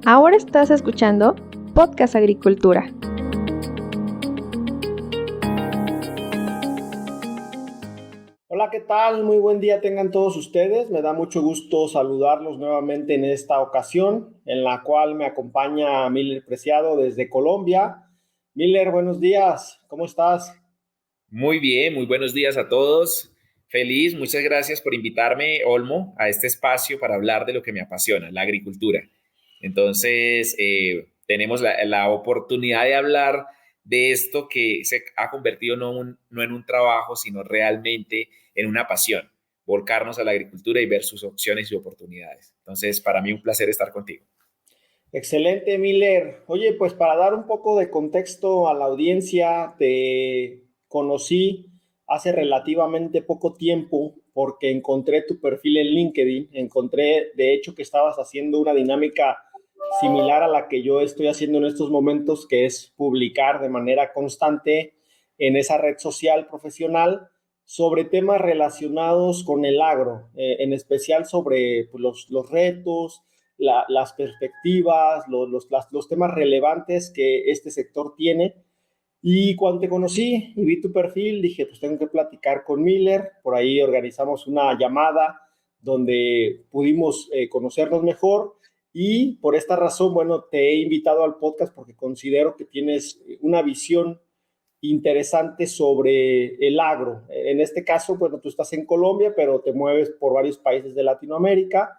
Ahora estás escuchando Podcast Agricultura. Hola, ¿qué tal? Muy buen día tengan todos ustedes. Me da mucho gusto saludarlos nuevamente en esta ocasión, en la cual me acompaña Miller Preciado desde Colombia. Miller, buenos días. ¿Cómo estás? Muy bien, muy buenos días a todos. Feliz, muchas gracias por invitarme, Olmo, a este espacio para hablar de lo que me apasiona, la agricultura. Entonces, tenemos la oportunidad de hablar de esto que se ha convertido no en un trabajo, sino realmente en una pasión, volcarnos a la agricultura y ver sus opciones y oportunidades. Entonces, para mí un placer estar contigo. Excelente, Miller. Oye, pues para dar un poco de contexto a la audiencia, te conocí hace relativamente poco tiempo porque encontré tu perfil en LinkedIn. Encontré, de hecho, que estabas haciendo una dinámica similar a la que yo estoy haciendo en estos momentos, que es publicar de manera constante en esa red social profesional sobre temas relacionados con el agro, en especial sobre pues, los retos, las perspectivas, los temas relevantes que este sector tiene. Y cuando te conocí y vi tu perfil, dije, pues tengo que platicar con Miller. Por ahí organizamos una llamada donde pudimos conocernos mejor. Y por esta razón, bueno, te he invitado al podcast porque considero que tienes una visión interesante sobre el agro. En este caso, bueno, tú estás en Colombia, pero te mueves por varios países de Latinoamérica.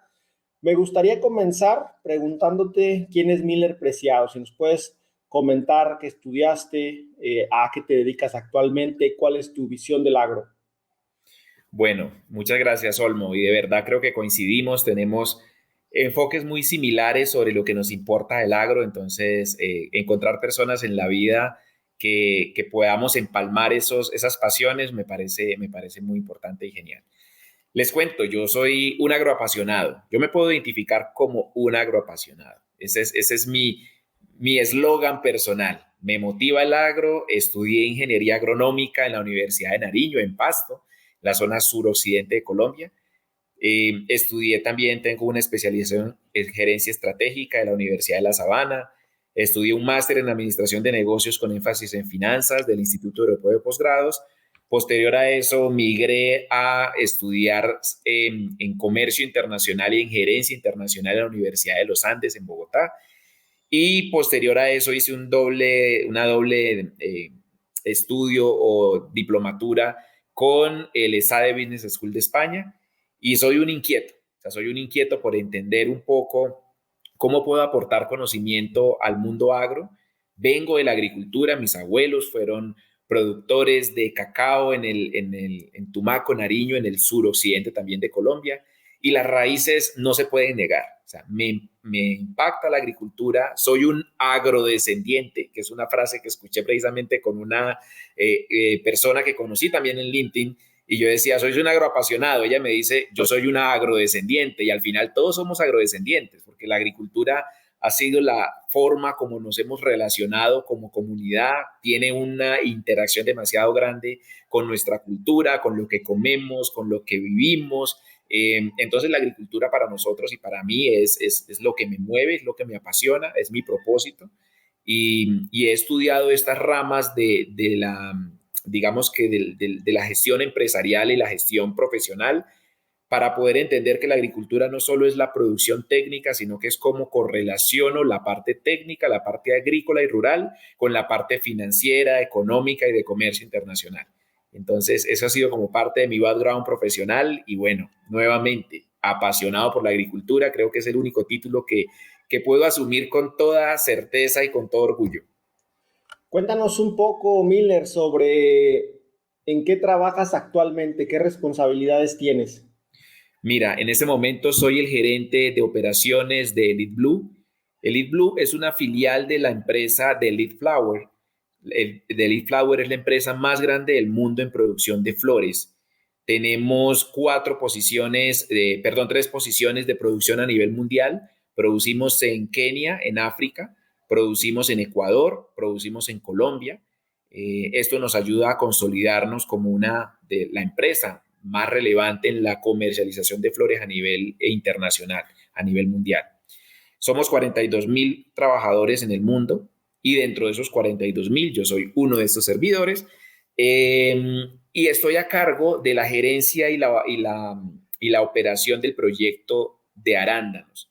Me gustaría comenzar preguntándote quién es Miller Preciado, si nos puedes comentar qué estudiaste, a qué te dedicas actualmente, cuál es tu visión del agro. Bueno, muchas gracias, Olmo, y de verdad creo que coincidimos, tenemos enfoques muy similares sobre lo que nos importa del agro, entonces encontrar personas en la vida que podamos empalmar esas pasiones me parece muy importante y genial. Les cuento, yo soy un agroapasionado, yo me puedo identificar como un agroapasionado, ese es mi eslogan personal. Me motiva el agro, estudié ingeniería agronómica en la Universidad de Nariño, en Pasto, la zona suroccidente de Colombia. Estudié también, tengo una especialización en gerencia estratégica de la Universidad de La Sabana. Estudié un máster en administración de negocios con énfasis en finanzas del Instituto Europeo de Posgrados. Posterior a eso, migré a estudiar en comercio internacional y en gerencia internacional en la Universidad de los Andes en Bogotá. Y posterior a eso hice una doble estudio o diplomatura con el ESADE Business School de España y soy un inquieto, o sea, soy un inquieto por entender un poco cómo puedo aportar conocimiento al mundo agro. Vengo de la agricultura, mis abuelos fueron productores de cacao en Tumaco, Nariño, en el suroccidente también de Colombia, y las raíces no se pueden negar. O sea, me impacta la agricultura, soy un agrodescendiente, que es una frase que escuché precisamente con una persona que conocí también en LinkedIn, y yo decía, soy un agroapasionado. Ella me dice, yo soy una agrodescendiente, y al final todos somos agrodescendientes, porque la agricultura ha sido la forma como nos hemos relacionado como comunidad, tiene una interacción demasiado grande con nuestra cultura, con lo que comemos, con lo que vivimos. Entonces la agricultura para nosotros y para mí es lo que me mueve, es lo que me apasiona, es mi propósito. Y he estudiado estas ramas de la, digamos que de la gestión empresarial y la gestión profesional para poder entender que la agricultura no solo es la producción técnica, sino que es cómo correlaciono la parte técnica, la parte agrícola y rural, con la parte financiera, económica y de comercio internacional. Entonces, eso ha sido como parte de mi background profesional y bueno, nuevamente, apasionado por la agricultura, creo que es el único título que puedo asumir con toda certeza y con todo orgullo. Cuéntanos un poco, Miller, sobre en qué trabajas actualmente, qué responsabilidades tienes. Mira, en este momento soy el gerente de operaciones de Elite Blue. Elite Blue es una filial de la empresa de Elite Flower. De Elite Flower es la empresa más grande del mundo en producción de flores. Tenemos tres posiciones de producción a nivel mundial. Producimos en Kenia, en África, producimos en Ecuador, producimos en Colombia. Esto nos ayuda a consolidarnos como una de la empresa más relevante en la comercialización de flores a nivel internacional, a nivel mundial. Somos 42.000 trabajadores en el mundo y dentro de esos 42.000 yo soy uno de estos servidores, y estoy a cargo de la gerencia y la operación del proyecto de arándanos.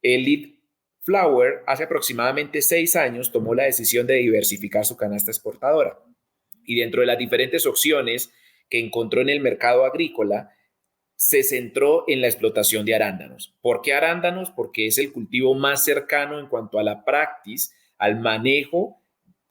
Elite Flower hace aproximadamente 6 años tomó la decisión de diversificar su canasta exportadora y dentro de las diferentes opciones que encontró en el mercado agrícola, se centró en la explotación de arándanos. ¿Por qué arándanos? Porque es el cultivo más cercano en cuanto a la praxis, al manejo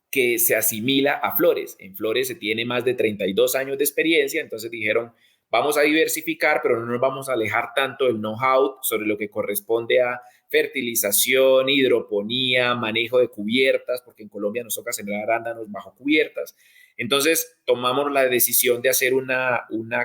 que se asimila a flores. En flores se tiene más de 32 años de experiencia, entonces dijeron, vamos a diversificar, pero no nos vamos a alejar tanto del know-how sobre lo que corresponde a fertilización, hidroponía, manejo de cubiertas, porque en Colombia nos toca sembrar arándanos bajo cubiertas. Entonces tomamos la decisión de hacer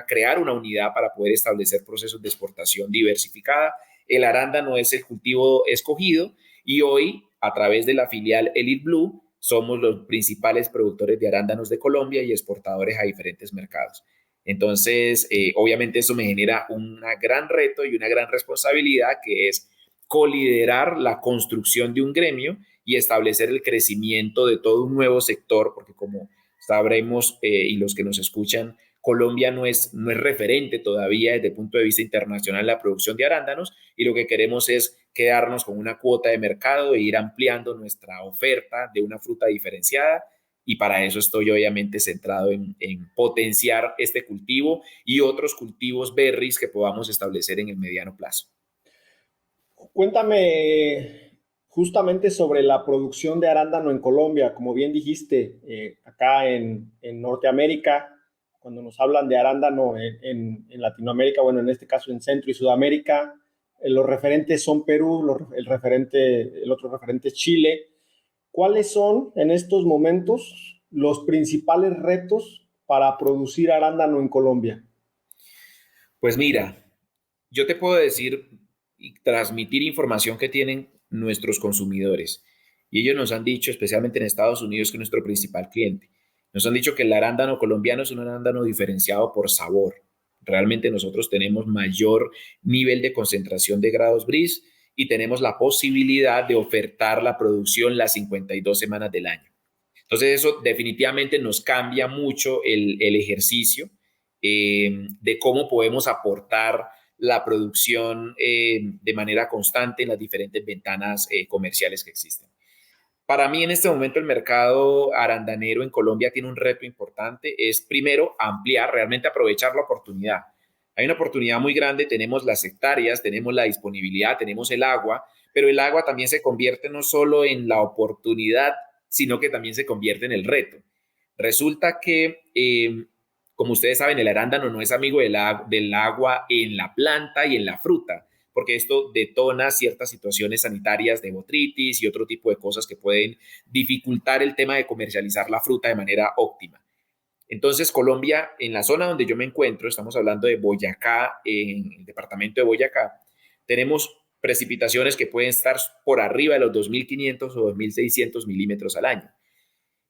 crear una unidad para poder establecer procesos de exportación diversificada. El arándano es el cultivo escogido y hoy, a través de la filial Elite Blue, somos los principales productores de arándanos de Colombia y exportadores a diferentes mercados. Entonces, obviamente eso me genera un gran reto y una gran responsabilidad, que es coliderar la construcción de un gremio y establecer el crecimiento de todo un nuevo sector, porque como sabremos, y los que nos escuchan, Colombia no es referente todavía desde el punto de vista internacional en la producción de arándanos y lo que queremos es quedarnos con una cuota de mercado e ir ampliando nuestra oferta de una fruta diferenciada, y para eso estoy obviamente centrado en potenciar este cultivo y otros cultivos berries que podamos establecer en el mediano plazo. Cuéntame justamente sobre la producción de arándano en Colombia. Como bien dijiste, acá en Norteamérica, cuando nos hablan de arándano en Latinoamérica, bueno, en este caso en Centro y Sudamérica, los referentes son Perú, el otro referente es Chile. ¿Cuáles son en estos momentos los principales retos para producir arándano en Colombia? Pues mira, yo te puedo decir y transmitir información que tienen nuestros consumidores. Y ellos nos han dicho, especialmente en Estados Unidos, que es nuestro principal cliente, nos han dicho que el arándano colombiano es un arándano diferenciado por sabor. Realmente nosotros tenemos mayor nivel de concentración de grados Bris y tenemos la posibilidad de ofertar la producción las 52 semanas del año. Entonces eso definitivamente nos cambia mucho el ejercicio, de cómo podemos aportar la producción de manera constante en las diferentes ventanas comerciales que existen. Para mí en este momento el mercado arandanero en Colombia tiene un reto importante, es primero ampliar, realmente aprovechar la oportunidad. Hay una oportunidad muy grande, tenemos las hectáreas, tenemos la disponibilidad, tenemos el agua, pero el agua también se convierte no solo en la oportunidad, sino que también se convierte en el reto. Resulta que, como ustedes saben, el arándano no es amigo del agua en la planta y en la fruta, porque esto detona ciertas situaciones sanitarias de botritis y otro tipo de cosas que pueden dificultar el tema de comercializar la fruta de manera óptima. Entonces, Colombia, en la zona donde yo me encuentro, estamos hablando de Boyacá, en el departamento de Boyacá, tenemos precipitaciones que pueden estar por arriba de los 2.500 o 2.600 milímetros al año.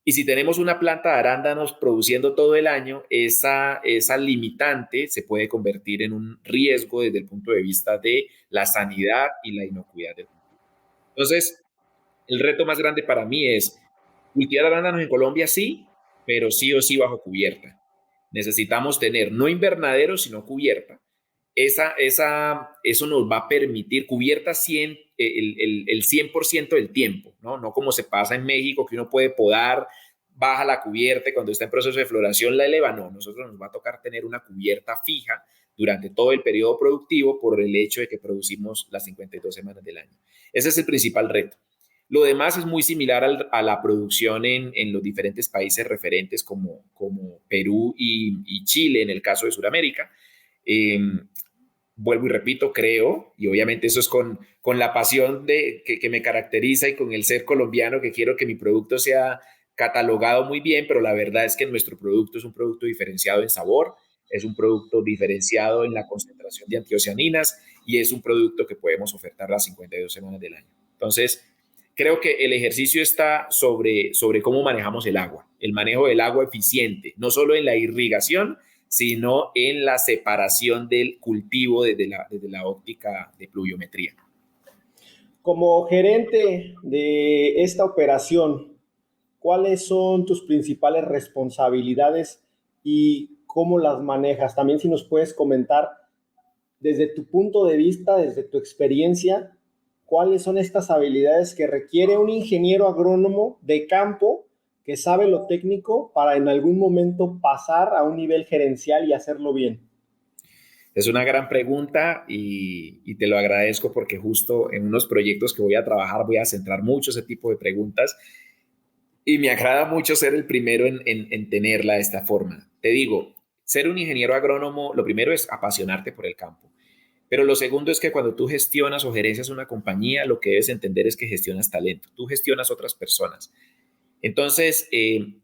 Y si tenemos una planta de arándanos produciendo todo el año, esa limitante se puede convertir en un riesgo desde el punto de vista de la sanidad y la inocuidad del cultivo. Entonces, el reto más grande para mí es cultivar arándanos en Colombia, sí, pero sí o sí bajo cubierta. Necesitamos tener no invernadero, sino cubierta. Eso nos va a permitir cubierta 100, el 100% del tiempo, ¿no? No como se pasa en México, que uno puede podar, baja la cubierta y cuando está en proceso de floración la eleva. No, nosotros nos va a tocar tener una cubierta fija durante todo el periodo productivo por el hecho de que producimos las 52 semanas del año. Ese es el principal reto. Lo demás es muy similar a la producción en los diferentes países referentes como Perú y Chile en el caso de Sudamérica. Eh, Vuelvo y repito, creo, y obviamente eso es con la pasión que me caracteriza y con el ser colombiano, que quiero que mi producto sea catalogado muy bien, pero la verdad es que nuestro producto es un producto diferenciado en sabor, es un producto diferenciado en la concentración de antioceaninas y es un producto que podemos ofertar las 52 semanas del año. Entonces, creo que el ejercicio está sobre cómo manejamos el agua, el manejo del agua eficiente, no solo en la irrigación, sino en la separación del cultivo desde la óptica de pluviometría. Como gerente de esta operación, ¿cuáles son tus principales responsabilidades y cómo las manejas? También si nos puedes comentar desde tu punto de vista, desde tu experiencia, ¿cuáles son estas habilidades que requiere un ingeniero agrónomo de campo que sabe lo técnico para en algún momento pasar a un nivel gerencial y hacerlo bien? Es una gran pregunta y te lo agradezco porque justo en unos proyectos que voy a trabajar voy a centrar mucho ese tipo de preguntas y me agrada mucho ser el primero en tenerla de esta forma. Te digo, ser un ingeniero agrónomo, lo primero es apasionarte por el campo, pero lo segundo es que cuando tú gestionas o gerencias una compañía, lo que debes entender es que gestionas talento, tú gestionas otras personas. Entonces,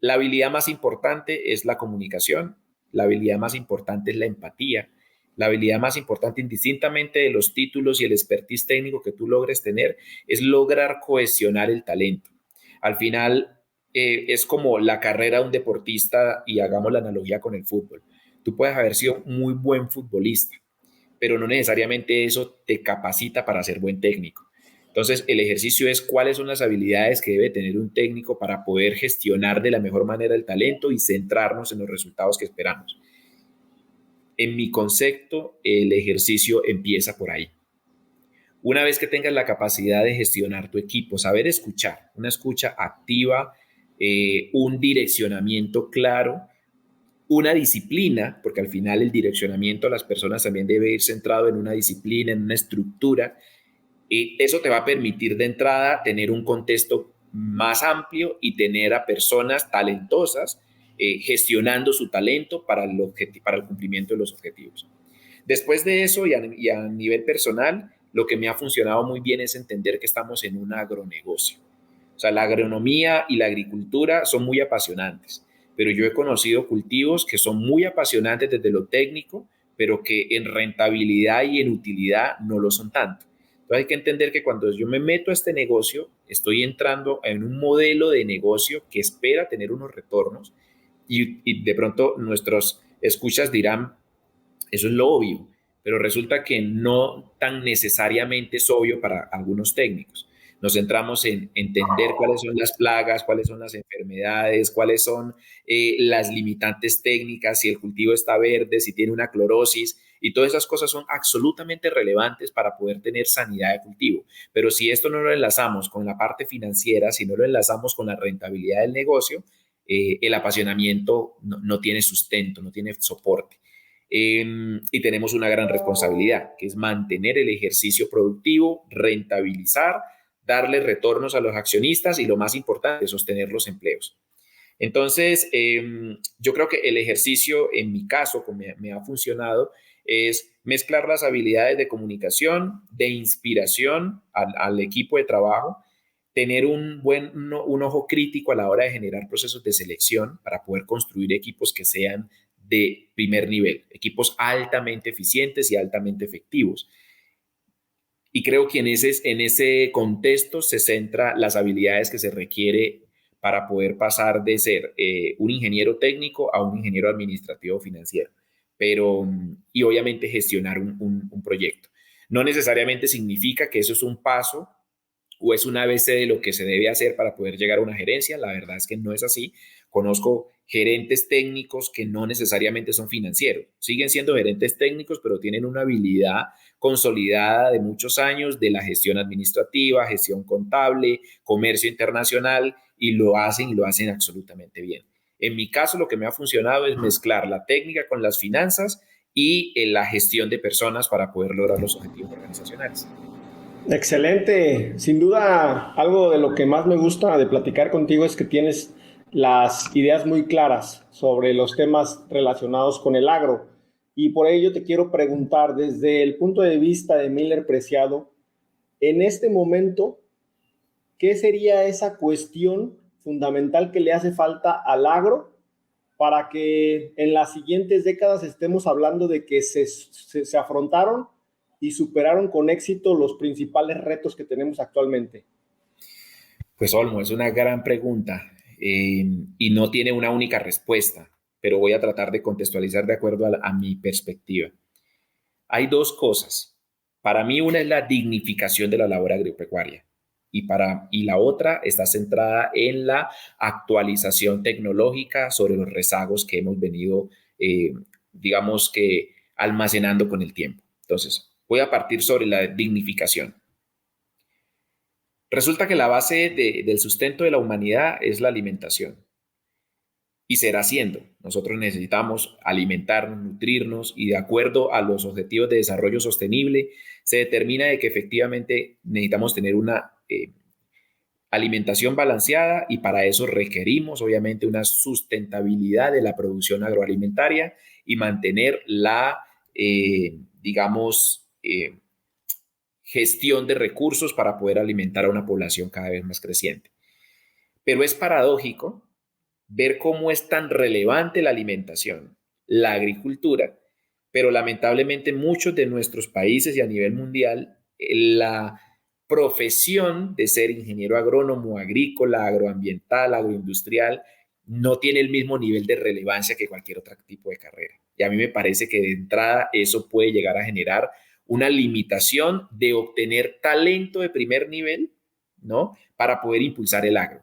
la habilidad más importante es la comunicación, la habilidad más importante es la empatía, la habilidad más importante, indistintamente de los títulos y el expertise técnico que tú logres tener, es lograr cohesionar el talento. Al final, es como la carrera de un deportista y hagamos la analogía con el fútbol. Tú puedes haber sido muy buen futbolista, pero no necesariamente eso te capacita para ser buen técnico. Entonces, el ejercicio es cuáles son las habilidades que debe tener un técnico para poder gestionar de la mejor manera el talento y centrarnos en los resultados que esperamos. En mi concepto, el ejercicio empieza por ahí. Una vez que tengas la capacidad de gestionar tu equipo, saber escuchar, una escucha activa, un direccionamiento claro, una disciplina, porque al final el direccionamiento a las personas también debe ir centrado en una disciplina, en una estructura, y eso te va a permitir de entrada tener un contexto más amplio y tener a personas talentosas gestionando su talento para el cumplimiento de los objetivos. Después de eso y a nivel personal, lo que me ha funcionado muy bien es entender que estamos en un agronegocio. O sea, la agronomía y la agricultura son muy apasionantes, pero yo he conocido cultivos que son muy apasionantes desde lo técnico, pero que en rentabilidad y en utilidad no lo son tanto. Entonces hay que entender que cuando yo me meto a este negocio, estoy entrando en un modelo de negocio que espera tener unos retornos y de pronto nuestros escuchas dirán, eso es lo obvio, pero resulta que no tan necesariamente es obvio para algunos técnicos. Nos centramos en entender cuáles son las plagas, cuáles son las enfermedades, cuáles son las limitantes técnicas, si el cultivo está verde, si tiene una clorosis, y todas esas cosas son absolutamente relevantes para poder tener sanidad de cultivo. Pero si esto no lo enlazamos con la parte financiera, si no lo enlazamos con la rentabilidad del negocio, el apasionamiento no tiene sustento, no tiene soporte. Y tenemos una gran responsabilidad, que es mantener el ejercicio productivo, rentabilizar, darle retornos a los accionistas y lo más importante, sostener los empleos. Entonces, yo creo que el ejercicio, en mi caso, como me ha funcionado, es mezclar las habilidades de comunicación, de inspiración al equipo de trabajo, tener un ojo crítico a la hora de generar procesos de selección para poder construir equipos que sean de primer nivel, equipos altamente eficientes y altamente efectivos. Y creo que en ese contexto se centra las habilidades que se requiere para poder pasar de ser un ingeniero técnico a un ingeniero administrativo financiero, pero y obviamente gestionar un proyecto. No necesariamente significa que eso es un paso o es un ABC de lo que se debe hacer para poder llegar a una gerencia. La verdad es que no es así. Conozco gerentes técnicos que no necesariamente son financieros. Siguen siendo gerentes técnicos, pero tienen una habilidad consolidada de muchos años de la gestión administrativa, gestión contable, comercio internacional, y lo hacen absolutamente bien. En mi caso, lo que me ha funcionado es mezclar la técnica con las finanzas y la gestión de personas para poder lograr los objetivos organizacionales. Excelente. Sin duda, algo de lo que más me gusta de platicar contigo es que tienes las ideas muy claras sobre los temas relacionados con el agro. Y por ello te quiero preguntar, desde el punto de vista de Miller Preciado, en este momento, ¿qué sería esa cuestión fundamental que le hace falta al agro para que en las siguientes décadas estemos hablando de que se afrontaron y superaron con éxito los principales retos que tenemos actualmente? Pues Olmo, es una gran pregunta y no tiene una única respuesta, pero voy a tratar de contextualizar de acuerdo a mi perspectiva. Hay dos cosas. Para mí una es la dignificación de la labor agropecuaria y la otra está centrada en la actualización tecnológica sobre los rezagos que hemos venido, digamos que, almacenando con el tiempo. Entonces, voy a partir sobre la dignificación. Resulta que la base del sustento de la humanidad es la alimentación y será siendo. Nosotros necesitamos alimentarnos, nutrirnos y de acuerdo a los objetivos de desarrollo sostenible se determina de que efectivamente necesitamos tener una alimentación balanceada y para eso requerimos obviamente una sustentabilidad de la producción agroalimentaria y mantener la, digamos, gestión de recursos para poder alimentar a una población cada vez más creciente. Pero es paradójico ver cómo es tan relevante la alimentación, la agricultura, pero lamentablemente en muchos de nuestros países y a nivel mundial, la profesión de ser ingeniero agrónomo, agrícola, agroambiental, agroindustrial, no tiene el mismo nivel de relevancia que cualquier otro tipo de carrera. Y a mí me parece que de entrada eso puede llegar a generar una limitación de obtener talento de primer nivel, ¿no? Para poder impulsar el agro.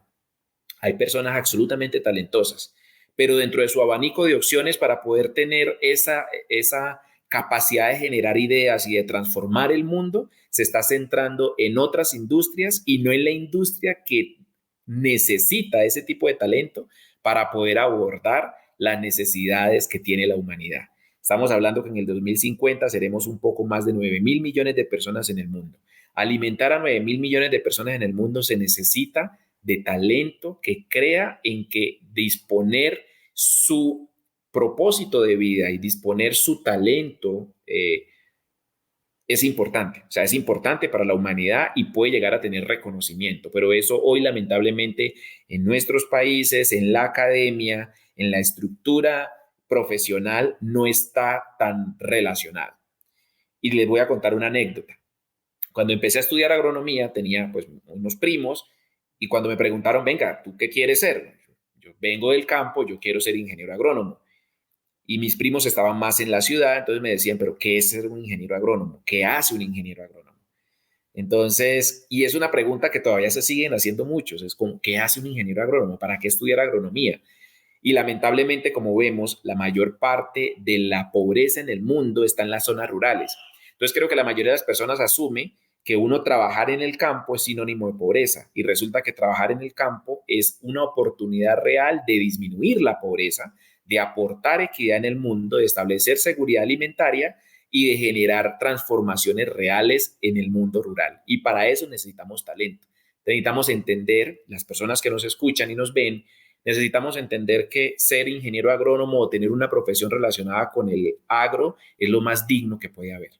Hay personas absolutamente talentosas, pero dentro de su abanico de opciones para poder tener esa capacidad de generar ideas y de transformar el mundo, se está centrando en otras industrias y no en la industria que necesita ese tipo de talento para poder abordar las necesidades que tiene la humanidad. Estamos hablando que en el 2050 seremos un poco más de 9.000 millones de personas en el mundo. Alimentar a 9.000 millones de personas en el mundo se necesita de talento que crea en que disponer su propósito de vida y disponer su talento es importante. O sea, es importante para la humanidad y puede llegar a tener reconocimiento. Pero eso hoy, lamentablemente, en nuestros países, en la academia, en la estructura profesional, no está tan relacionado. Y les voy a contar una anécdota. Cuando empecé a estudiar agronomía, tenía pues unos primos y cuando me preguntaron, venga, ¿tú qué quieres ser? Yo vengo del campo, yo quiero ser ingeniero agrónomo. Y mis primos estaban más en la ciudad, entonces me decían, pero ¿qué es ser un ingeniero agrónomo? ¿Qué hace un ingeniero agrónomo? Entonces, y es una pregunta que todavía se siguen haciendo muchos, es como, ¿qué hace un ingeniero agrónomo? ¿Para qué estudiar agronomía? Y lamentablemente, como vemos, la mayor parte de la pobreza en el mundo está en las zonas rurales. Entonces, creo que la mayoría de las personas asume que uno trabajar en el campo es sinónimo de pobreza y resulta que trabajar en el campo es una oportunidad real de disminuir la pobreza, de aportar equidad en el mundo, de establecer seguridad alimentaria y de generar transformaciones reales en el mundo rural. Y para eso necesitamos talento. Necesitamos entender, las personas que nos escuchan y nos ven, necesitamos entender que ser ingeniero agrónomo o tener una profesión relacionada con el agro es lo más digno que puede haber.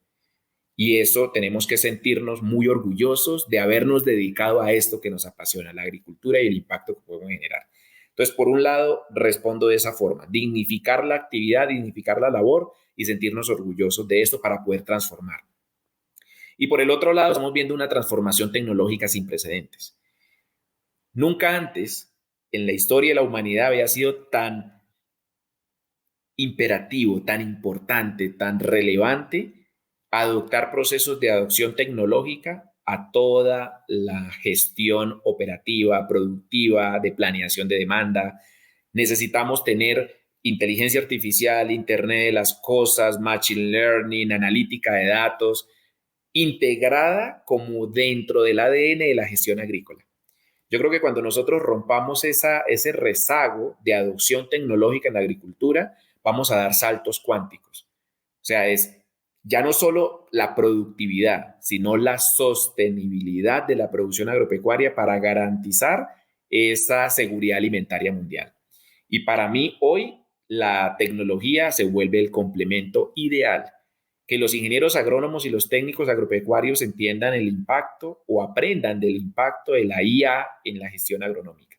Y eso tenemos que sentirnos muy orgullosos de habernos dedicado a esto que nos apasiona, la agricultura y el impacto que podemos generar. Entonces, por un lado, respondo de esa forma, dignificar la actividad, dignificar la labor y sentirnos orgullosos de esto para poder transformar. Y por el otro lado, estamos viendo una transformación tecnológica sin precedentes. Nunca antes en la historia de la humanidad había sido tan imperativo, tan importante, tan relevante adoptar procesos de adopción tecnológica a toda la gestión operativa, productiva, de planeación de demanda. Necesitamos tener inteligencia artificial, Internet de las cosas, machine learning, analítica de datos, integrada como dentro del ADN de la gestión agrícola. Yo creo que cuando nosotros rompamos ese rezago de adopción tecnológica en la agricultura, vamos a dar saltos cuánticos. O sea, es ya no solo la productividad, sino la sostenibilidad de la producción agropecuaria para garantizar esa seguridad alimentaria mundial. Y para mí hoy la tecnología se vuelve el complemento ideal. Que los ingenieros agrónomos y los técnicos agropecuarios entiendan el impacto o aprendan del impacto de la IA en la gestión agronómica,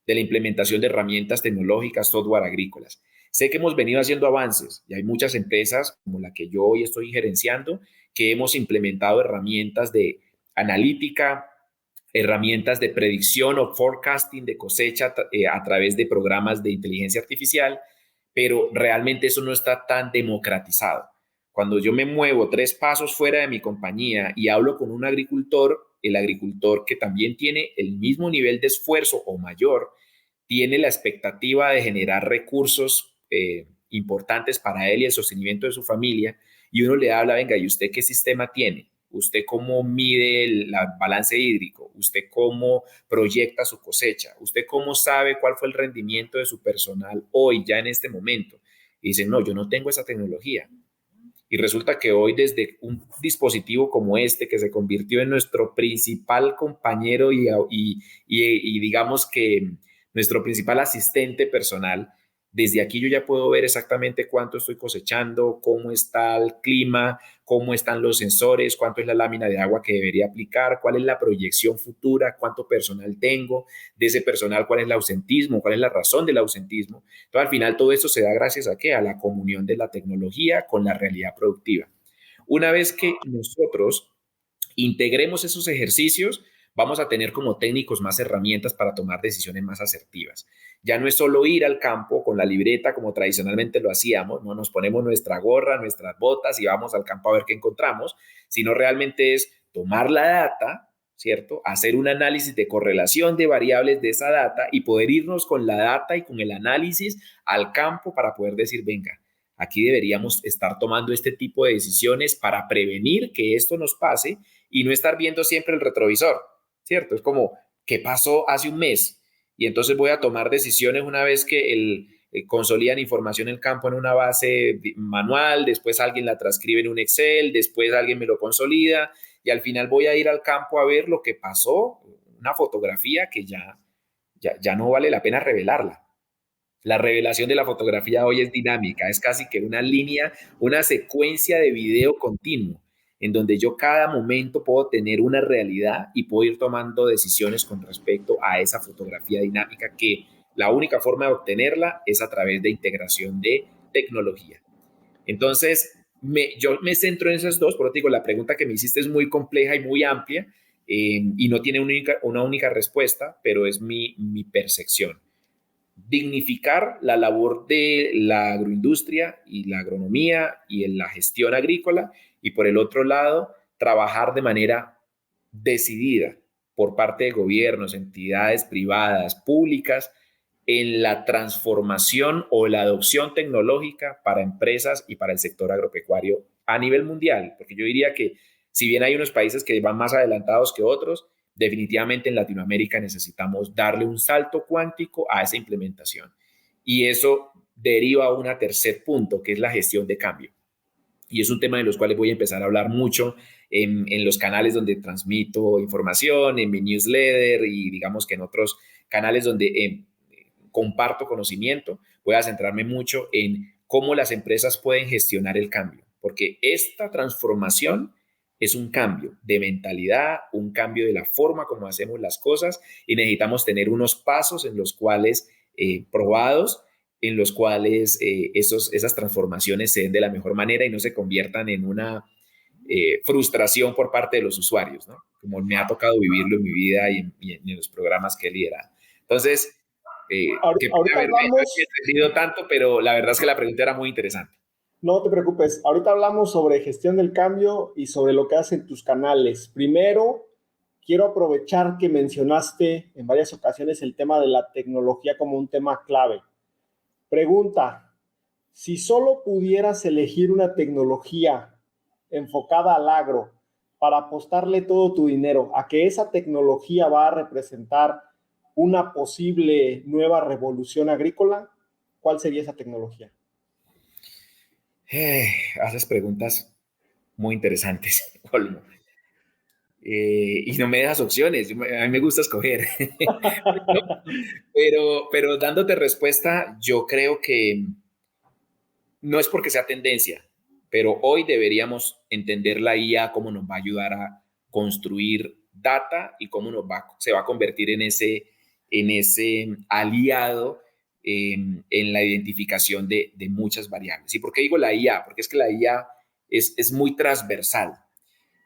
de la implementación de herramientas tecnológicas, software agrícolas. Sé que hemos venido haciendo avances y hay muchas empresas como la que yo hoy estoy gerenciando que hemos implementado herramientas de analítica, herramientas de predicción o forecasting de cosecha a través de programas de inteligencia artificial, pero realmente eso no está tan democratizado. Cuando yo me muevo 3 pasos fuera de mi compañía y hablo con un agricultor, el agricultor que también tiene el mismo nivel de esfuerzo o mayor, tiene la expectativa de generar recursos importantes para él y el sostenimiento de su familia, y uno le habla, venga, ¿y usted qué sistema tiene? ¿Usted cómo mide el balance hídrico? ¿Usted cómo proyecta su cosecha? ¿Usted cómo sabe cuál fue el rendimiento de su personal hoy, ya en este momento? Y dicen, no, yo no tengo esa tecnología. Y resulta que hoy desde un dispositivo como este, que se convirtió en nuestro principal compañero y digamos que nuestro principal asistente personal, desde aquí yo ya puedo ver exactamente cuánto estoy cosechando, cómo está el clima, cómo están los sensores, cuánto es la lámina de agua que debería aplicar, cuál es la proyección futura, cuánto personal tengo, de ese personal cuál es el ausentismo, cuál es la razón del ausentismo. Entonces, al final todo esto se da gracias a ¿qué? A la comunión de la tecnología con la realidad productiva. Una vez que nosotros integremos esos ejercicios, vamos a tener como técnicos más herramientas para tomar decisiones más asertivas. Ya no es solo ir al campo con la libreta como tradicionalmente lo hacíamos, no nos ponemos nuestra gorra, nuestras botas y vamos al campo a ver qué encontramos, sino realmente es tomar la data, ¿cierto? Hacer un análisis de correlación de variables de esa data y poder irnos con la data y con el análisis al campo para poder decir, venga, aquí deberíamos estar tomando este tipo de decisiones para prevenir que esto nos pase y no estar viendo siempre el retrovisor, ¿cierto? Es como, ¿qué pasó hace un mes? Y entonces voy a tomar decisiones una vez que consolidan información en el campo en una base manual, después alguien la transcribe en un Excel, después alguien me lo consolida y al final voy a ir al campo a ver lo que pasó, una fotografía que ya no vale la pena revelarla. La revelación de la fotografía hoy es dinámica, es casi que una línea, una secuencia de video continuo, en donde yo cada momento puedo tener una realidad y puedo ir tomando decisiones con respecto a esa fotografía dinámica que la única forma de obtenerla es a través de integración de tecnología. Entonces, yo me centro en esas dos, pero te digo, la pregunta que me hiciste es muy compleja y muy amplia y no tiene una única respuesta, pero es mi percepción dignificar la labor de la agroindustria y la agronomía y en la gestión agrícola y por el otro lado, trabajar de manera decidida por parte de gobiernos, entidades privadas, públicas, en la transformación o la adopción tecnológica para empresas y para el sector agropecuario a nivel mundial, porque yo diría que si bien hay unos países que van más adelantados que otros, definitivamente en Latinoamérica necesitamos darle un salto cuántico a esa implementación. Y eso deriva a un tercer punto, que es la gestión de cambio. Y es un tema de los cuales voy a empezar a hablar mucho en los canales donde transmito información, en mi newsletter y digamos que en otros canales donde comparto conocimiento. Voy a centrarme mucho en cómo las empresas pueden gestionar el cambio, porque esta transformación es un cambio de mentalidad, un cambio de la forma como hacemos las cosas y necesitamos tener unos pasos en los cuales probados, en los cuales esas transformaciones se den de la mejor manera y no se conviertan en una frustración por parte de los usuarios, ¿no? Como me ha tocado vivirlo en mi vida y en los programas que he liderado. Entonces, que puede Ahorita haberme hablamos, entendido tanto, pero la verdad es que la pregunta era muy interesante. no te preocupes, ahorita hablamos sobre gestión del cambio y sobre lo que hacen tus canales. Primero, quiero aprovechar que mencionaste en varias ocasiones el tema de la tecnología como un tema clave. Pregunta, si solo pudieras elegir una tecnología enfocada al agro para apostarle todo tu dinero a que esa tecnología va a representar una posible nueva revolución agrícola, ¿cuál sería esa tecnología? Haces preguntas muy interesantes, Olmo. Y no me dejas opciones, a mí me gusta escoger. pero dándote respuesta, yo creo que no es porque sea tendencia, pero hoy deberíamos entender la IA cómo nos va a ayudar a construir data y cómo se va a convertir en ese aliado en la identificación de muchas variables. ¿Y por qué digo la IA? Porque es que la IA es muy transversal.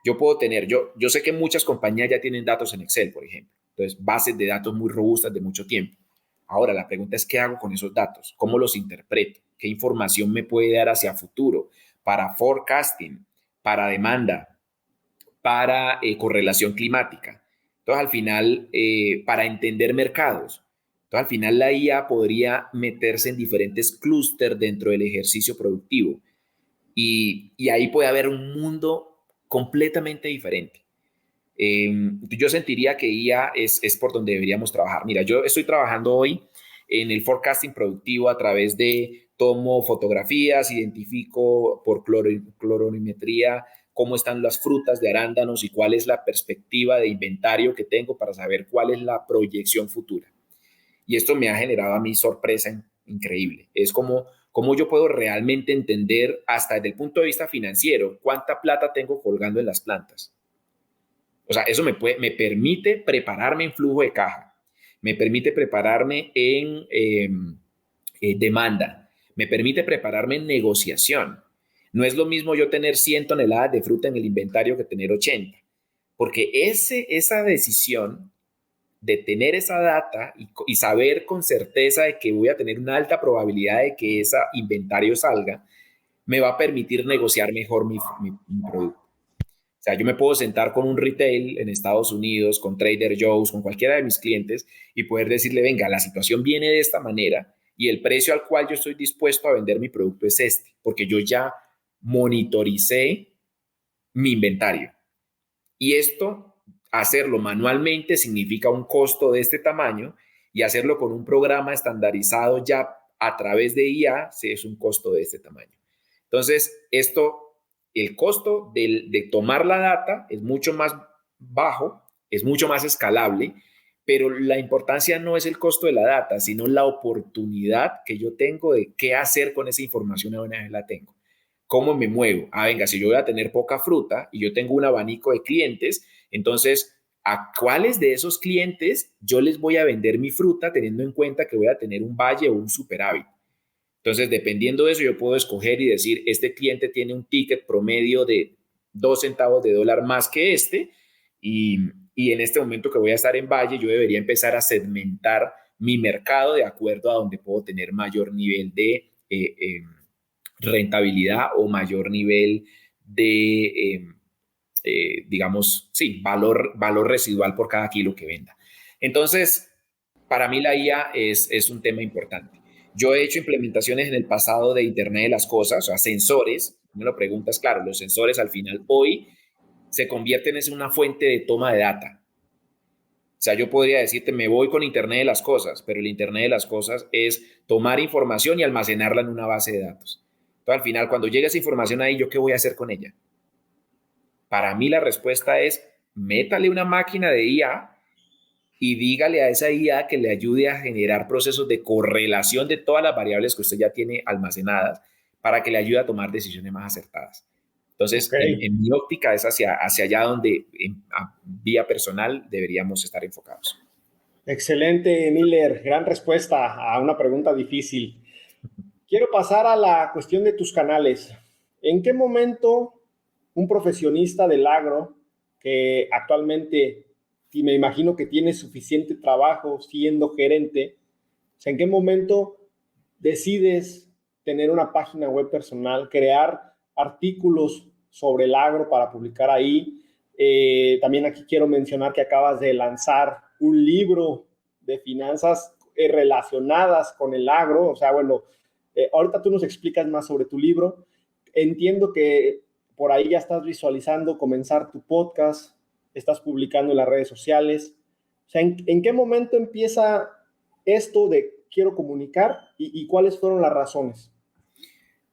Yo sé que muchas compañías ya tienen datos en Excel, por ejemplo. Entonces, bases de datos muy robustas de mucho tiempo. Ahora, la pregunta es, ¿qué hago con esos datos? ¿Cómo los interpreto? ¿Qué información me puede dar hacia futuro para forecasting, para demanda, para correlación climática. Entonces, al final, para entender mercados. Entonces, al final, la IA podría meterse en diferentes clústeres dentro del ejercicio productivo. Y ahí puede haber un mundo completamente diferente. Yo sentiría que IA es por donde deberíamos trabajar. Mira, yo estoy trabajando hoy en el forecasting productivo a través de tomo fotografías, identifico por colorimetría cómo están las frutas de arándanos y cuál es la perspectiva de inventario que tengo para saber cuál es la proyección futura. Y esto me ha generado a mí sorpresa increíble. Es como yo puedo realmente entender hasta desde el punto de vista financiero cuánta plata tengo colgando en las plantas. O sea, eso me permite prepararme en flujo de caja, me permite prepararme en demanda, me permite prepararme en negociación. No es lo mismo yo tener 100 toneladas de fruta en el inventario que tener 80, porque esa decisión de tener esa data y saber con certeza de que voy a tener una alta probabilidad de que ese inventario salga, me va a permitir negociar mejor mi producto. O sea, yo me puedo sentar con un retail en Estados Unidos, con Trader Joe's, con cualquiera de mis clientes y poder decirle, venga, la situación viene de esta manera y el precio al cual yo estoy dispuesto a vender mi producto es este, porque yo ya monitoricé mi inventario. Y esto, hacerlo manualmente significa un costo de este tamaño y hacerlo con un programa estandarizado ya a través de IA es un costo de este tamaño. Entonces, el costo de tomar la data es mucho más bajo, es mucho más escalable, pero la importancia no es el costo de la data, sino la oportunidad que yo tengo de qué hacer con esa información una vez la tengo. ¿Cómo me muevo? Venga, si yo voy a tener poca fruta y yo tengo un abanico de clientes, entonces, ¿a cuáles de esos clientes yo les voy a vender mi fruta teniendo en cuenta que voy a tener un valle o un superávit? Entonces, dependiendo de eso, yo puedo escoger y decir, este cliente tiene un ticket promedio de 2 centavos de dólar más que este, y en este momento que voy a estar en valle, yo debería empezar a segmentar mi mercado de acuerdo a donde puedo tener mayor nivel de rentabilidad o mayor nivel de, digamos, sí, valor residual por cada kilo que venda. Entonces, para mí la IA es un tema importante. Yo he hecho implementaciones en el pasado de Internet de las Cosas, o sea, sensores. Me lo preguntas, claro, los sensores al final hoy se convierten en una fuente de toma de data. O sea, yo podría decirte, me voy con Internet de las Cosas, pero el Internet de las Cosas es tomar información y almacenarla en una base de datos. Entonces, al final, cuando llega esa información ahí, ¿yo qué voy a hacer con ella? Para mí la respuesta es, métale una máquina de IA y dígale a esa IA que le ayude a generar procesos de correlación de todas las variables que usted ya tiene almacenadas para que le ayude a tomar decisiones más acertadas. Entonces, en mi óptica es hacia allá donde a vía personal deberíamos estar enfocados. Excelente, Miller. Gran respuesta a una pregunta difícil. Quiero pasar a la cuestión de tus canales. ¿En qué momento un profesionista del agro que actualmente, y me imagino que tiene suficiente trabajo siendo gerente, o sea, en qué momento decides tener una página web personal, crear artículos sobre el agro para publicar ahí? También aquí quiero mencionar que acabas de lanzar un libro de finanzas relacionadas con el agro. O sea, bueno, ahorita tú nos explicas más sobre tu libro. Entiendo que por ahí ya estás visualizando comenzar tu podcast, estás publicando en las redes sociales. O sea, ¿en qué momento empieza esto de quiero comunicar y cuáles fueron las razones?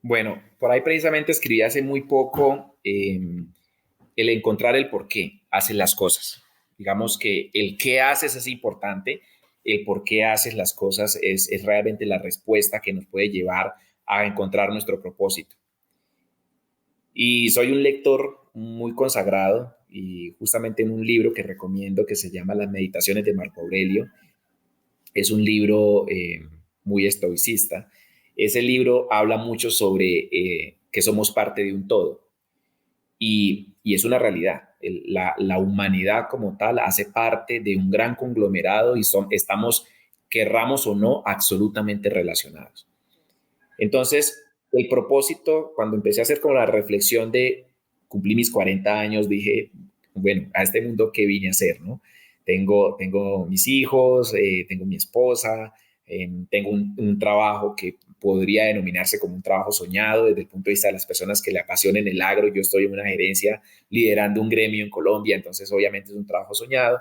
Bueno, por ahí precisamente escribí hace muy poco el encontrar el por qué haces las cosas. Digamos que el qué haces es importante, el por qué haces las cosas es realmente la respuesta que nos puede llevar a encontrar nuestro propósito. Y soy un lector muy consagrado y justamente en un libro que recomiendo que se llama Las Meditaciones de Marco Aurelio, es un libro muy estoicista. Ese libro habla mucho sobre que somos parte de un todo y es una realidad. La humanidad como tal hace parte de un gran conglomerado y estamos, querramos o no, absolutamente relacionados. Entonces, el propósito, cuando empecé a hacer como la reflexión de cumplí mis 40 años, dije, bueno, a este mundo qué vine a hacer, ¿no? Tengo mis hijos, tengo mi esposa, tengo un trabajo que podría denominarse como un trabajo soñado desde el punto de vista de las personas que le apasionen el agro. Yo estoy en una gerencia liderando un gremio en Colombia, entonces obviamente es un trabajo soñado,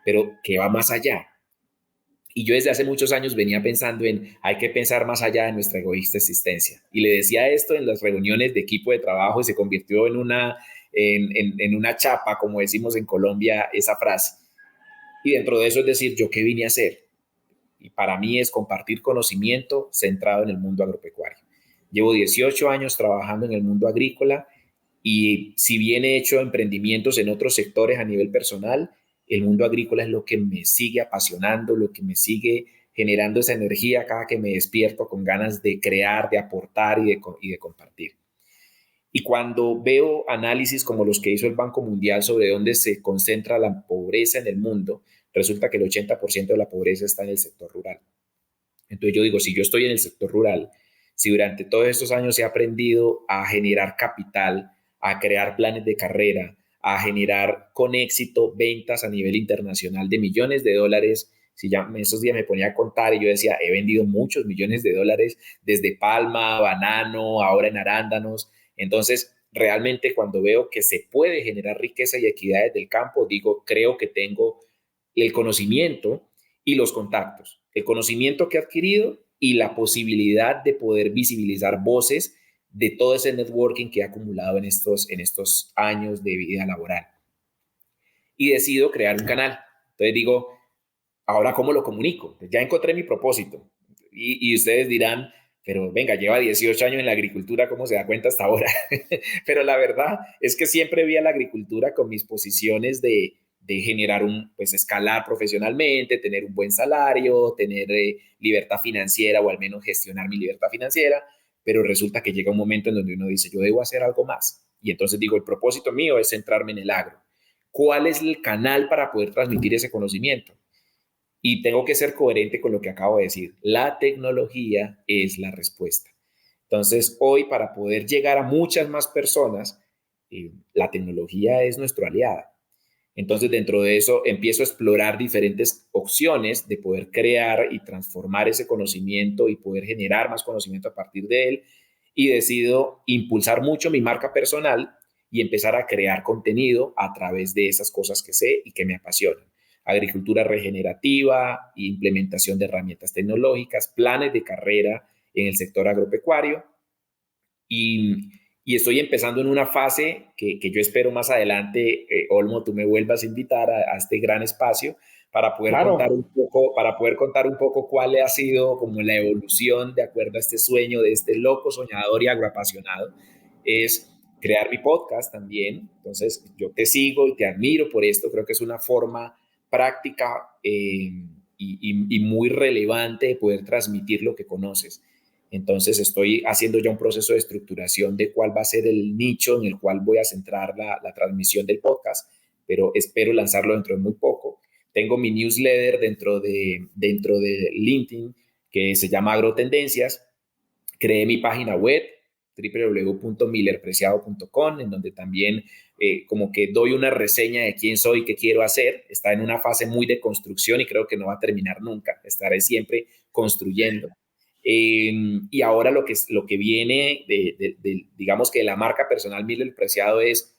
pero que va más allá. Y yo desde hace muchos años venía pensando en, hay que pensar más allá de nuestra egoísta existencia. Y le decía esto en las reuniones de equipo de trabajo y se convirtió en una chapa, como decimos en Colombia, esa frase. Y dentro de eso es decir, ¿yo qué vine a hacer? Y para mí es compartir conocimiento centrado en el mundo agropecuario. Llevo 18 años trabajando en el mundo agrícola y si bien he hecho emprendimientos en otros sectores a nivel personal, el mundo agrícola es lo que me sigue apasionando, lo que me sigue generando esa energía cada que me despierto con ganas de crear, de aportar y de compartir. Y cuando veo análisis como los que hizo el Banco Mundial sobre dónde se concentra la pobreza en el mundo, resulta que el 80% de la pobreza está en el sector rural. Entonces yo digo, si yo estoy en el sector rural, si durante todos estos años he aprendido a generar capital, a crear planes de carrera, a generar con éxito ventas a nivel internacional de millones de dólares, si ya esos días me ponía a contar y yo decía, he vendido muchos millones de dólares desde palma, banano, ahora en arándanos. Entonces, realmente cuando veo que se puede generar riqueza y equidad desde el campo, digo, creo que tengo el conocimiento y los contactos, el conocimiento que he adquirido y la posibilidad de poder visibilizar voces de todo ese networking que he acumulado en estos años de vida laboral. Y decido crear un canal. Entonces digo, ahora ¿cómo lo comunico? Ya encontré mi propósito. Y ustedes dirán, pero venga, lleva 18 años en la agricultura, ¿cómo se da cuenta hasta ahora? Pero la verdad es que siempre vi a la agricultura con mis posiciones de generar pues escalar profesionalmente, tener un buen salario, tener libertad financiera o al menos gestionar mi libertad financiera, pero resulta que llega un momento en donde uno dice, yo debo hacer algo más. Y entonces digo, el propósito mío es centrarme en el agro. ¿Cuál es el canal para poder transmitir ese conocimiento? Y tengo que ser coherente con lo que acabo de decir. La tecnología es la respuesta. Entonces, hoy para poder llegar a muchas más personas, la tecnología es nuestra aliada. Entonces, dentro de eso, empiezo a explorar diferentes opciones de poder crear y transformar ese conocimiento y poder generar más conocimiento a partir de él. Y decido impulsar mucho mi marca personal y empezar a crear contenido a través de esas cosas que sé y que me apasionan. Agricultura regenerativa, implementación de herramientas tecnológicas, planes de carrera en el sector agropecuario y, y estoy empezando en una fase que yo espero más adelante, Olmo, tú me vuelvas a invitar a este gran espacio para poder contar Claro. un poco cuál ha sido como la evolución de acuerdo a este sueño de este loco soñador y agroapasionado. Es crear mi podcast también. Entonces, yo te sigo y te admiro por esto. Creo que es una forma práctica y muy relevante de poder transmitir lo que conoces. Entonces estoy haciendo ya un proceso de estructuración de cuál va a ser el nicho en el cual voy a centrar la transmisión del podcast, pero espero lanzarlo dentro de muy poco. Tengo mi newsletter dentro de LinkedIn que se llama Agrotendencias. Creé mi página web www.millerpreciado.com en donde también como que doy una reseña de quién soy, qué quiero hacer. Está en una fase muy de construcción y creo que no va a terminar nunca. Estaré siempre construyendo. Y ahora lo que viene, digamos que de la marca personal Miller Preciado es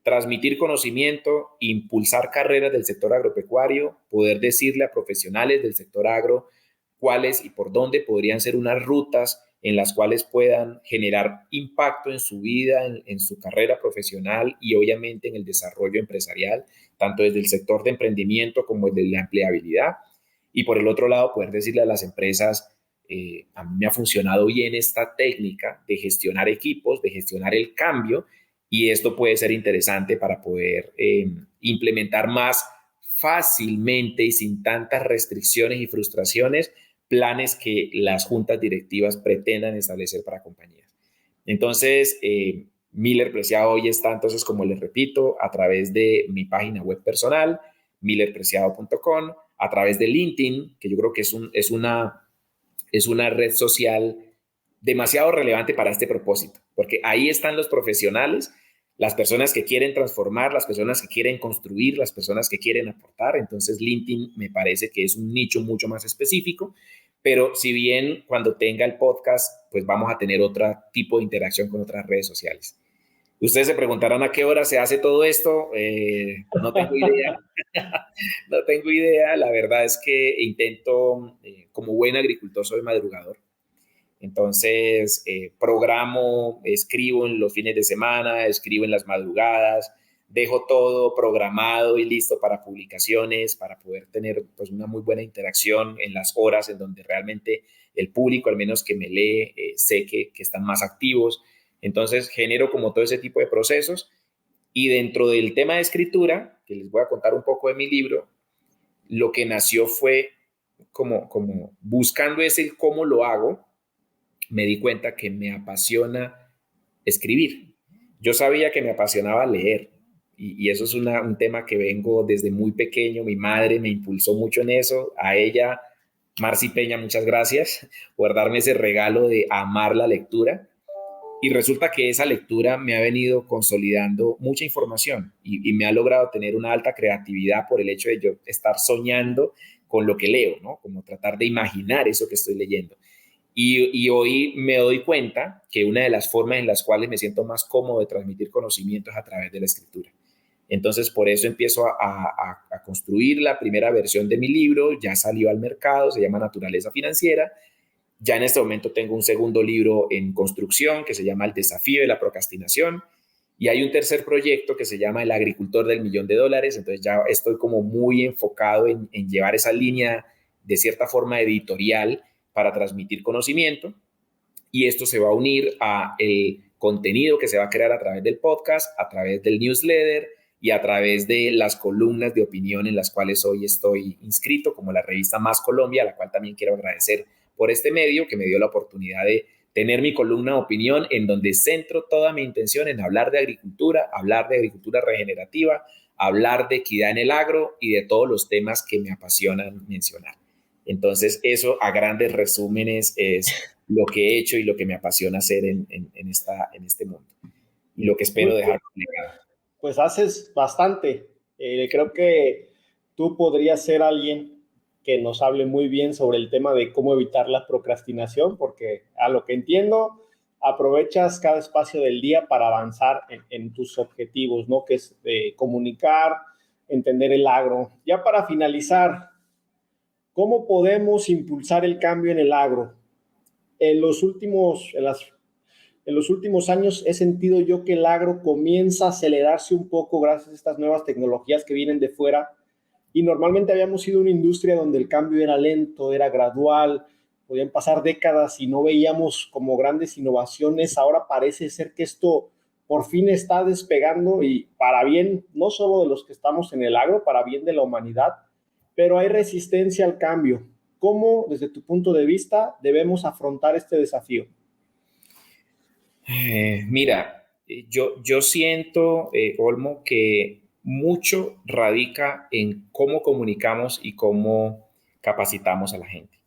transmitir conocimiento, impulsar carreras del sector agropecuario, poder decirle a profesionales del sector agro cuáles y por dónde podrían ser unas rutas en las cuales puedan generar impacto en su vida, en su carrera profesional y obviamente en el desarrollo empresarial, tanto desde el sector de emprendimiento como desde la empleabilidad. Y por el otro lado, poder decirle a las empresas, a mí me ha funcionado bien esta técnica de gestionar equipos, de gestionar el cambio, y esto puede ser interesante para poder implementar más fácilmente y sin tantas restricciones y frustraciones planes que las juntas directivas pretendan establecer para compañías. Entonces, Miller Preciado hoy está, entonces, como les repito, a través de mi página web personal, millerpreciado.com, a través de LinkedIn, que yo creo que es una red social demasiado relevante para este propósito, porque ahí están los profesionales, las personas que quieren transformar, las personas que quieren construir, las personas que quieren aportar. Entonces LinkedIn me parece que es un nicho mucho más específico, pero si bien cuando tenga el podcast, pues vamos a tener otro tipo de interacción con otras redes sociales. Ustedes se preguntarán a qué hora se hace todo esto. No tengo idea. No tengo idea. La verdad es que intento, como buen agricultor, soy madrugador. Entonces, programo, escribo en los fines de semana, escribo en las madrugadas, dejo todo programado y listo para publicaciones, para poder tener pues, una muy buena interacción en las horas en donde realmente el público, al menos que me lee, sé que están más activos. Entonces, genero como todo ese tipo de procesos. Y dentro del tema de escritura, que les voy a contar un poco de mi libro, lo que nació fue como buscando ese cómo lo hago. Me di cuenta que me apasiona escribir. Yo sabía que me apasionaba leer y eso es un tema que vengo desde muy pequeño. Mi madre me impulsó mucho en eso. A ella, Marci Peña, muchas gracias por darme ese regalo de amar la lectura. Y resulta que esa lectura me ha venido consolidando mucha información y me ha logrado tener una alta creatividad por el hecho de yo estar soñando con lo que leo, ¿no? Como tratar de imaginar eso que estoy leyendo. Y hoy me doy cuenta que una de las formas en las cuales me siento más cómodo de transmitir conocimientos es a través de la escritura. Entonces, por eso empiezo a construir la primera versión de mi libro. Ya salió al mercado, se llama Naturaleza Financiera. Ya en este momento tengo un segundo libro en construcción que se llama El desafío de la procrastinación. Y hay un tercer proyecto que se llama El agricultor del $1.000.000. Entonces ya estoy como muy enfocado en llevar esa línea de cierta forma editorial para transmitir conocimiento, y esto se va a unir a el contenido que se va a crear a través del podcast, a través del newsletter y a través de las columnas de opinión en las cuales hoy estoy inscrito, como la revista Más Colombia, a la cual también quiero agradecer por este medio que me dio la oportunidad de tener mi columna de opinión en donde centro toda mi intención en hablar de agricultura regenerativa, hablar de equidad en el agro y de todos los temas que me apasionan mencionar. Entonces, eso a grandes resúmenes es lo que he hecho y lo que me apasiona hacer en este mundo. Y lo que espero dejar publicado. Pues haces bastante. Creo que tú podrías ser alguien que nos hable muy bien sobre el tema de cómo evitar la procrastinación, porque a lo que entiendo, aprovechas cada espacio del día para avanzar en tus objetivos, ¿no? Que es comunicar, entender el agro. Ya para finalizar, ¿cómo podemos impulsar el cambio en el agro? En los últimos años he sentido yo que el agro comienza a acelerarse un poco gracias a estas nuevas tecnologías que vienen de fuera, y normalmente habíamos sido una industria donde el cambio era lento, era gradual, podían pasar décadas y no veíamos como grandes innovaciones. Ahora parece ser que esto por fin está despegando, y para bien no solo de los que estamos en el agro, para bien de la humanidad, pero hay resistencia al cambio. ¿Cómo, desde tu punto de vista, debemos afrontar este desafío? Mira, yo siento, Olmo, que mucho radica en cómo comunicamos y cómo capacitamos a la gente.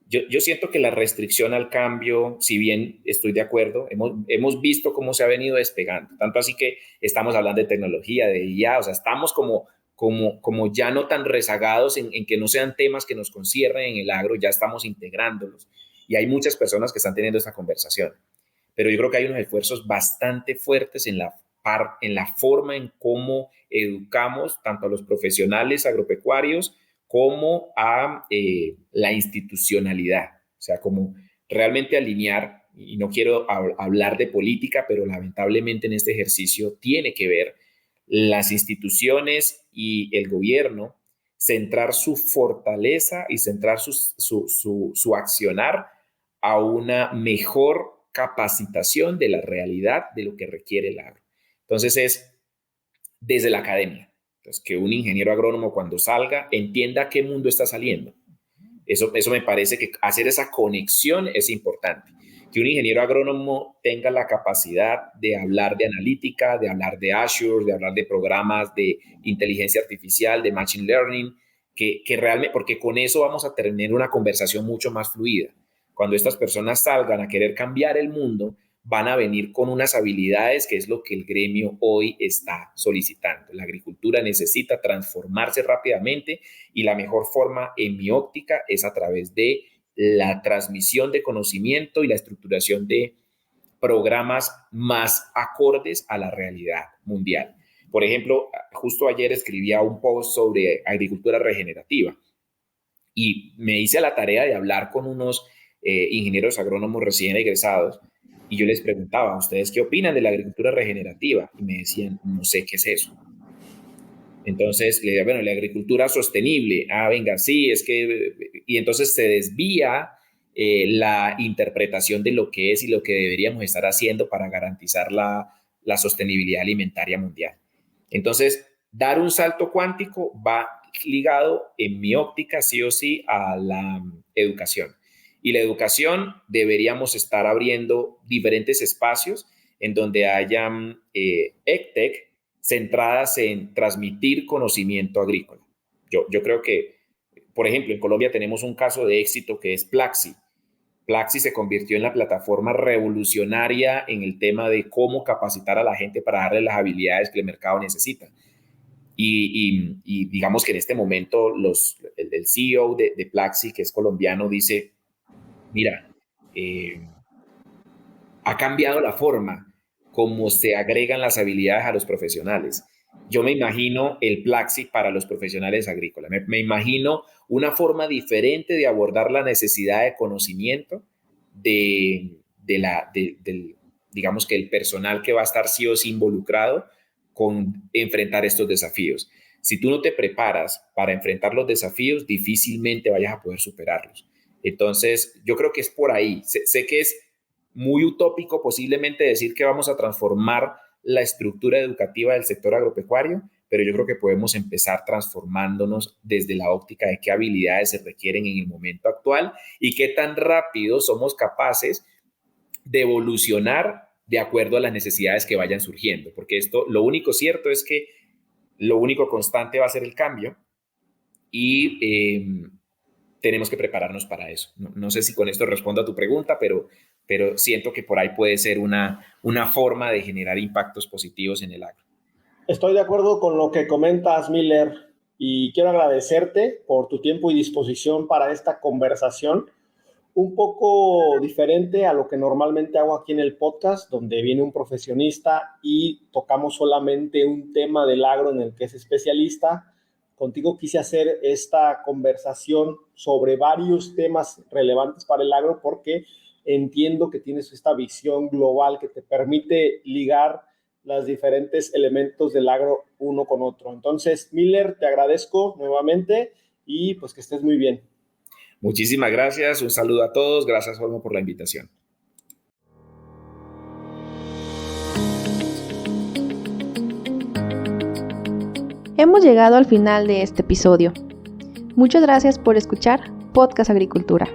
Yo siento que la restricción al cambio, si bien estoy de acuerdo, hemos visto cómo se ha venido despegando, tanto así que estamos hablando de tecnología, de IA, o sea, estamos como ya no tan rezagados en que no sean temas que nos conciernen en el agro, ya estamos integrándolos, y hay muchas personas que están teniendo esta conversación. Pero yo creo que hay unos esfuerzos bastante fuertes en la forma en cómo educamos tanto a los profesionales agropecuarios como a la institucionalidad. O sea, como realmente alinear, y no quiero hablar de política, pero lamentablemente en este ejercicio tiene que ver las instituciones y el gobierno, centrar su fortaleza y centrar su accionar a una mejor capacitación de la realidad de lo que requiere el agro. Entonces es desde la academia. Entonces, que un ingeniero agrónomo cuando salga entienda a qué mundo está saliendo. Eso me parece que hacer esa conexión es importante. Que un ingeniero agrónomo tenga la capacidad de hablar de analítica, de hablar de Azure, de hablar de programas de inteligencia artificial, de machine learning, que realmente, porque con eso vamos a tener una conversación mucho más fluida. cuando estas personas salgan a querer cambiar el mundo, van a venir con unas habilidades que es lo que el gremio hoy está solicitando. La agricultura necesita transformarse rápidamente y la mejor forma, en mi óptica, es a través de la transmisión de conocimiento y la estructuración de programas más acordes a la realidad mundial. Por ejemplo, justo ayer escribía un post sobre agricultura regenerativa y me hice la tarea de hablar con unos ingenieros agrónomos recién egresados y yo les preguntaba, ¿ustedes qué opinan de la agricultura regenerativa? Y me decían, no sé qué es eso. Entonces le decía, bueno, la agricultura sostenible, venga, sí, es que... Y entonces se desvía la interpretación de lo que es y lo que deberíamos estar haciendo para garantizar la sostenibilidad alimentaria mundial. Entonces, dar un salto cuántico va ligado, en mi óptica, sí o sí, a la educación. Y la educación deberíamos estar abriendo diferentes espacios en donde hayan EdTech centradas en transmitir conocimiento agrícola. Yo creo que, por ejemplo, en Colombia tenemos un caso de éxito que es Plaxi. Plaxi se convirtió en la plataforma revolucionaria en el tema de cómo capacitar a la gente para darle las habilidades que el mercado necesita. Y digamos que en este momento el CEO de Plaxi, que es colombiano, dice, mira, ha cambiado la forma como se agregan las habilidades a los profesionales. Yo me imagino el Plaxi para los profesionales agrícolas. Me imagino una forma diferente de abordar la necesidad de conocimiento digamos que el personal que va a estar sí o sí involucrado con enfrentar estos desafíos. Si tú no te preparas para enfrentar los desafíos, difícilmente vayas a poder superarlos. Entonces, yo creo que es por ahí. Sé que es muy utópico posiblemente decir que vamos a transformar la estructura educativa del sector agropecuario, pero yo creo que podemos empezar transformándonos desde la óptica de qué habilidades se requieren en el momento actual y qué tan rápido somos capaces de evolucionar de acuerdo a las necesidades que vayan surgiendo, porque esto, lo único cierto es que lo único constante va a ser el cambio y tenemos que prepararnos para eso. No sé si con esto respondo a tu pregunta, pero siento que por ahí puede ser una forma de generar impactos positivos en el agro. Estoy de acuerdo con lo que comentas, Miller, y quiero agradecerte por tu tiempo y disposición para esta conversación, un poco diferente a lo que normalmente hago aquí en el podcast, donde viene un profesionista y tocamos solamente un tema del agro en el que es especialista. Contigo quise hacer esta conversación sobre varios temas relevantes para el agro porque entiendo que tienes esta visión global que te permite ligar los diferentes elementos del agro uno con otro. Entonces, Miller, te agradezco nuevamente y pues que estés muy bien. Muchísimas gracias, un saludo a todos, gracias Olmo por la invitación. Hemos llegado al final de este episodio. Muchas gracias por escuchar Podcast Agricultura.